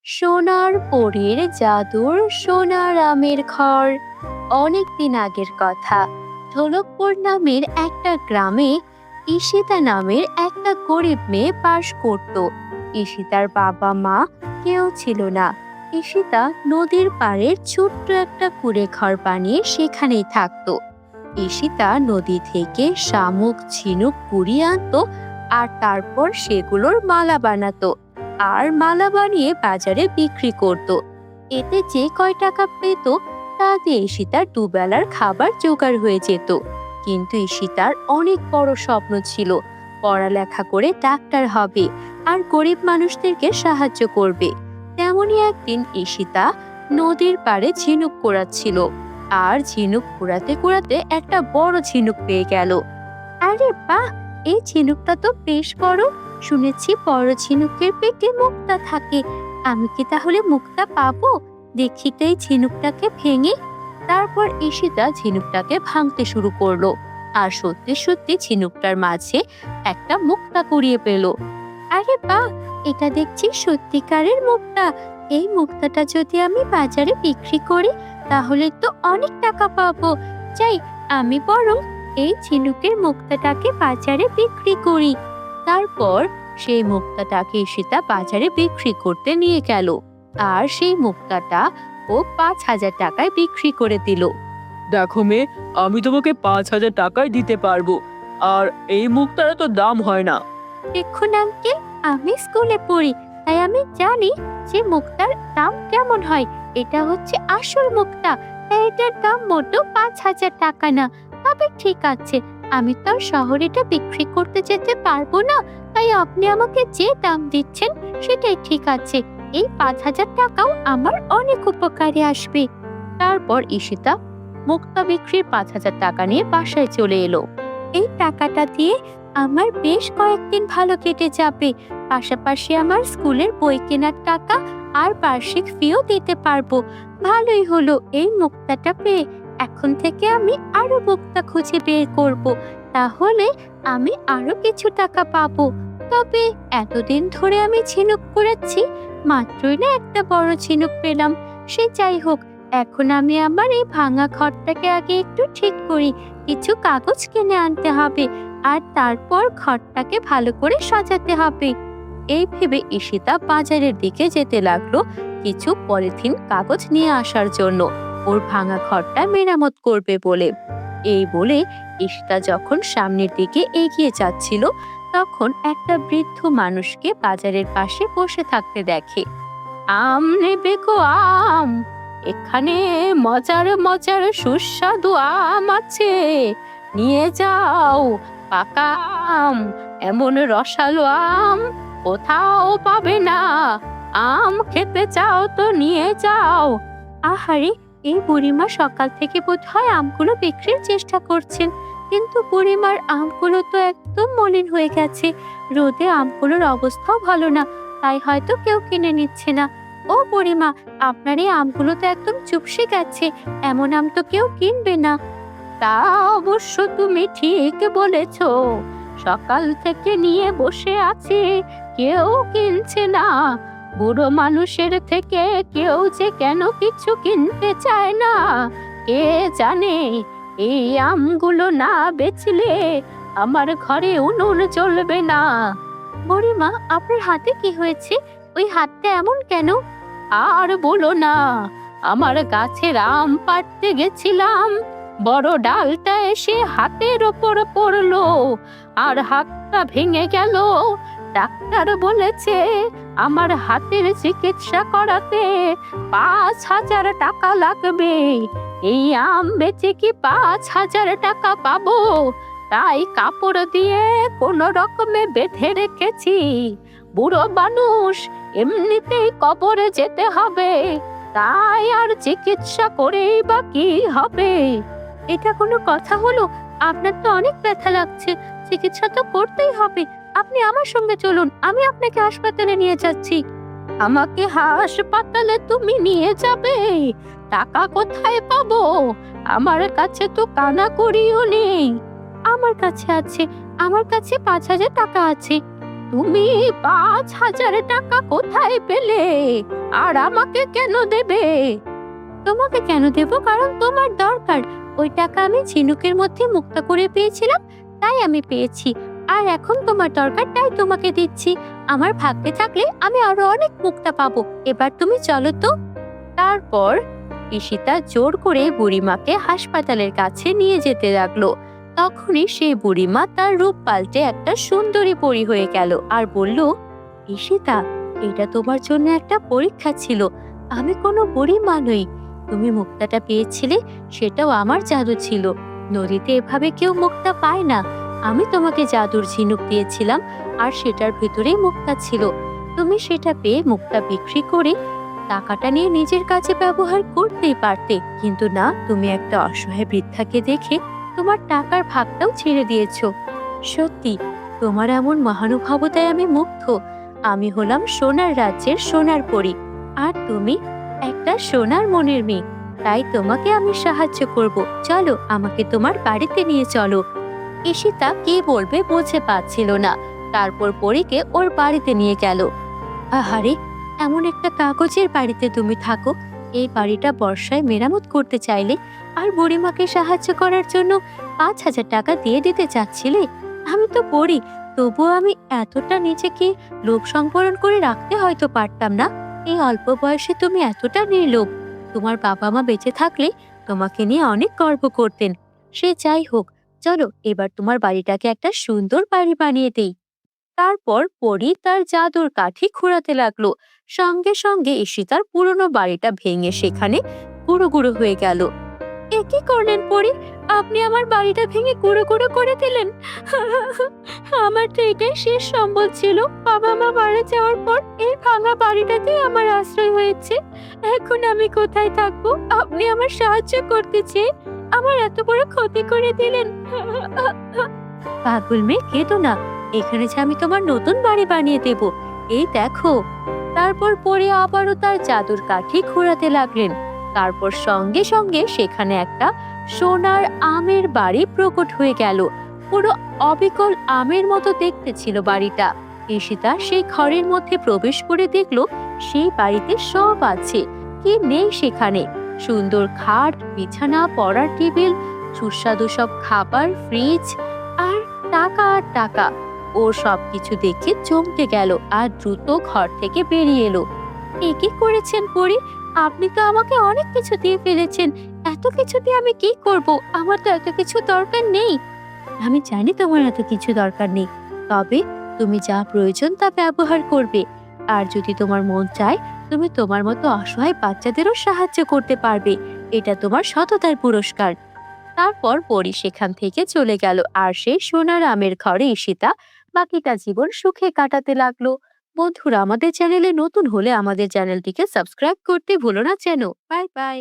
সোনার পরীর জাদুর সোনার আমের ঘর। অনেকদিন আগের কথা। ঢোলকপুর নামের একটা গ্রামে ঈশিতা নামের একটা গরিব মেয়ে বাস করত। ঈশিতার বাবা মা কেউ ছিল না। ঈশিতা নদীর পাড়ের ছোট্ট একটা কুঁড়ে ঘর বানিয়ে সেখানেই থাকতো। ঈশিতা নদী থেকে শামুক ঝিনুক কুড়িয়ে আনতো, আর তারপর সেগুলোর মালা বানাতো, আর মালা বানিয়ে বাজারে বিক্রি করত। এতে যে কয় টাকা পেত তা দিয়ে ঈশিতার দুবেলার খাবার জোগাড় হয়ে যেত। কিন্তু ঈশিতার অনেক বড় স্বপ্ন ছিল, পড়ালেখা করে ডাক্তার হবে আর গরিব মানুষদেরকে সাহায্য করবে। তেমনই একদিন ঈশিতা নদীর পাড়ে ঝিনুক কুড়াচ্ছিল, আর ঝিনুক কুড়াতে কুড়াতে একটা বড় ঝিনুক পেয়ে গেল। আরে বাহ, এই ঝিনুকটা তো বেশ বড়। শুনেছি বড় ঝিনুকের পেটে মুক্তা থাকে। আমি কি তাহলে মুক্তা পাবো? দেখি তো এই ঝিনুকটাকে ভেঙে। তারপর ঈশিতা ঝিনুকটাকে ভাঙতে শুরু করলো, আর সত্যি সত্যি ঝিনুকটার মাঝে একটা মুক্তা কুড়িয়ে পেল। আরে বাহ, এটা দেখছি সত্যিকারের মুক্তা। এই মুক্তাটা যদি আমি বাজারে বিক্রি করি তাহলে তো অনেক টাকা পাবো। যাই, আমি বরং এই ঝিনুকের মুক্তাটাকে বাজারে বিক্রি করি। তারপর সেই মুক্তাটাকে ঈশিতা বাজারে বিক্রি করতে নিয়ে গেল, আর সেই মুক্তাটা ও 5,000 টাকায় বিক্রি করে দিল। দেখো মেয়ে, আমি তোমাকে 5,000 টাকায় দিতে পারবো। আর এই মুক্তার তো দাম হয় না। দেখুন আঙ্কেল, আমি স্কুলে পড়ি, তাই আমি জানি যে মুক্তার দাম কেমন হয়। এটা হচ্ছে আসল মুক্তা, তাই এটার দাম মোটো 5,000 টাকা না। তবে ঠিক আছে, আমি তো আর শহরে এটা বিক্রি করতে যেতে পারবো না, তাই আপনি আমাকে যে দাম দিচ্ছেন সেটাই ঠিক আছে। এই 5,000 টাকাও আমার অনেক উপকারে আসবে। তারপর ঈশিতা মুক্তা বিক্রির 5,000 টাকা নিয়ে বাসায় চলে এলো। এই টাকাটা দিয়ে আমার বেশ কয়েকদিন ভালো কেটে যাবে। পাশাপাশি আমার স্কুলের বই কেনার টাকা আর বার্ষিক ফিও দিতে পারবো। ভালোই হলো এই মুক্তাটা পেয়ে। এখন থেকে আমি আরো মুক্তা খুঁজে বের করব, তাহলে আমি আরো কিছু টাকা পাবো। তবে এতদিন ধরে আমি ঝিনুক কুড়াচ্ছি, মাত্রই না একটা বড় ঝিনুক পেলাম। সে যাই হোক, এখন আমি আমার এই ভাঙা ঘরটাকে আগে একটু ঠিক করি। কিছু কাগজ কিনে আনতে হবে, আর তারপর ঘরটাকে ভালো করে সাজাতে হবে। এই ভেবে ঈশিতা বাজারের দিকে যেতে লাগলো কিছু পলিথিন কাগজ নিয়ে আসার জন্য, ওর ভাঙা ঘরটা মেরামত করবে বলে। এই বলে ঈশিতা যখন সামনের দিকে এগিয়ে যাচ্ছিল, তখন একটা বৃদ্ধ মানুষকে বাজারের পাশে বসে থাকতে দেখে। আম নেবে গো আম, এখানে মজার মজার সুস্বাদু আম আছে, নিয়ে যাও। পাকা আম, এমন রসালো আম কোথাও পাবে না। আম খেতে চাও তো নিয়ে যাও। আহারে, এই বুড়িমা সকাল থেকে বোধহয় আমগুলো বিক্রির চেষ্টা করছেন, কিন্তু বুড়িমার আমগুলো তো একদম মলিন হয়ে গেছে। রোদে আমগুলোর অবস্থাও ভালো না, তাই হয়তো কেউ কিনে নিচ্ছে না। ও বুড়িমা, আপনার এই আমগুলো তো একদম চুপসে গেছে, এমন আম তো কেউ কিনবে না। তা অবশ্য তুমি ঠিক বলেছ, সকাল থেকে নিয়ে বসে আছি, কেউ কিনছে না। বুড়ো মানুষের থেকে কেউ যে কেন কিছু কিনতে চায় না কে জানে। এই আমগুলো না বেচলে আমার ঘরে উনুন জ্বলবে না। বুড়িমা, আপনার হাতে কি হয়েছে? ওই হাতটা এমন কেন? আর বলো না, আমার গাছের আম পাড়তে গেছিলাম, বড় ডালটা এসে হাতের ওপর পড়লো, আর হাতটা ভেঙে গেল। ডাক্তার বলেছে আমার হাতের চিকিৎসা করাতে 5,000 টাকা লাগবে। এই আম বেচে কি 5,000 টাকা পাবো? তাই কাপড় দিয়ে কোনো রকমে বেঁধে রেখেছি। বুড়ো মানুষ, এমনিতেই কবরে যেতে হবে, তাই আর চিকিৎসা করেই বা কি হবে? এটা কোনো কথা হলো? আপনার তো অনেক ব্যথা লাগছে, চিকিৎসা তো করতেই হবে। আপনি আমার সঙ্গে চলুন, আমি আপনাকে হাসপাতালে নিয়ে যাচ্ছি। আমাকে হাসপাতালে তুমি নিয়ে যাবে? টাকা কোথায় পাবো? আমার কাছে তো কানা করিও নেই। আমার কাছে আছে, আমার কাছে 5,000 টাকা আছে। তুমি ৫,০০০ টাকা কোথায় পেলে? আর আমাকে কেন দেবে? তোমাকে কেন দেব? কারণ তোমার দরকার। ওই টাকা আমি ঝিনুকের মধ্যে মুক্তা করে পেয়েছিলাম, তাই আমি পেয়েছি। আর এখন তোমার দরকার, তাই তোমাকে দিচ্ছি। আমার ভাগ্যে থাকলে আমি আরো অনেক মুক্তা পাবো। এবার তুমি চলো তো। তারপর ঈশিতা জোর করে বুড়িমাকে হাসপাতালের কাছে নিয়ে যেতে লাগলো। তখনই সেই বুড়িমা তার রূপ পাল্টে একটা সুন্দরী পরী হয়ে গেল আর বলল, ঈশিতা, এটা তোমার জন্য একটা পরীক্ষা ছিল। আমি কোনো বুড়িমা নই। তুমি মুক্তাটা পেয়েছিলে, সেটাও আমার জাদু ছিল। নদীতে এভাবে কেউ মুক্তা পায় না। আমি তোমাকে জাদুর ঝিনুক দিয়েছিলাম, আর সেটার ভেতরেই মুক্তা ছিল। তুমি সেটা পেয়ে মুক্তা বিক্রি করে টাকাটা নিয়ে নিজের কাছে ব্যবহার করতেই পারতে, কিন্তু না, তুমি একটা অসহায় বৃদ্ধাকে দেখে তোমার টাকার ভাগটাও ছেড়ে দিয়েছো। সত্যি, তোমার এমন মহানুভবতায় আমি মুগ্ধ। আমি হলাম সোনার রাজ্যের সোনার পরী, আর তুমি একটা সোনার মনের মেয়ে। তাই তোমাকে আমি সাহায্য করব। চলো, আমাকে তোমার বাড়িতে নিয়ে চলো। ঈশিতা কি বলবে বুঝে পাচ্ছিল না। তারপর পরীকে ওর বাড়িতে নিয়ে গেল। আহারে, এমন একটা কাগজের বাড়িতে তুমি থাকো। এই বাড়িটা বর্ষায় মেরামত করতে চাইলে, আর বুড়িমাকে সাহায্য করার জন্য ৫,০০০ টাকা দিয়ে দিতে চাচ্ছিলে। আমি তো পড়ি, তবুও আমি এতটা নিজেকে লোভ সংবরণ করে রাখতে হয়তো পারতাম না। এই অল্প বয়সে তুমি এতটা নির্লোভ। তোমার বাবা মা বেঁচে থাকলে তোমাকে নিয়ে অনেক গর্ব করতেন। সে যাই হোক, চলো এবার তোমার বাড়িটাকে একটা সুন্দর বাড়ি বানিয়ে দেই। তারপর পরী তার জাদুর কাঠি ঘোরাতে লাগলো। সঙ্গে সঙ্গে ঈশিতার পুরনো বাড়িটা ভেঙে সেখানে গুঁড়ো গুঁড়ো হয়ে গেল। এ কি করলেন পরী? আপনি আমার বাড়িটা ভেঙে গুঁড়ো গুঁড়ো করে দিলেন। আমার তো এটাই শেষ সম্বল ছিল। বাবা মা মারা যাওয়ার পর এই ভাঙা বাড়িটাতেই আমার আশ্রয় হয়েছে। এখন আমি কোথায় থাকবো? আপনি আমার সাহায্য করতে চেয়ে আমার এত বড় ক্ষতি করে দিলেন। পাগল মেয়ে, কেঁদো না। এখানে যে আমি তোমার নতুন বাড়ি বানিয়ে দেব। এই দেখো। তারপর পরে আবারও তার জাদুর কাঠি ঘোরাতে লাগলেন। তারপর সঙ্গে সঙ্গে সেখানে একটা সোনার আমের বাড়ি প্রকট হয়ে গেল। পুরো অবিকল আমের মতো দেখতে ছিল বাড়িটা। ঈশিতা সেই ঘরের মধ্যে প্রবেশ করে দেখলো সেই বাড়িতে সব আছে, কি নেই সেখানে। সুন্দর খাট, বিছানা, পড়ার টেবিল, সুস্বাদু সব খাবার, ফ্রিজ, আর টাকা আর টাকা। ও সবকিছু দেখে চমকে গেল আর দ্রুত ঘর থেকে বেরিয়ে এলো। এ কি করেছেন পরি? আপনি তো আমাকে অনেক কিছু দিয়ে ফেলেছেন। এত কিছু দিয়ে আমি কি করব? আমার তো এত কিছু দরকার নেই। আমি জানি তোমার এত কিছু দরকার নেই, তবে তুমি যা প্রয়োজন তা ব্যবহার করবে। আর যদি তোমার মন চায়, তুমি তোমার মতো অসহায় বাচ্চাদেরও সাহায্য করতে পারবে। এটা তোমার সততার পুরস্কার। তারপর পরী সেখান থেকে চলে গেল, আর সেই সোনার আমের ঘরে ঈশিতা বাকিটা জীবন সুখে কাটাতে লাগলো। বন্ধুরা, আমাদের চ্যানেলে নতুন হলে আমাদের চ্যানেলটিকে সাবস্ক্রাইব করতে ভুলো না যেন। Bye bye.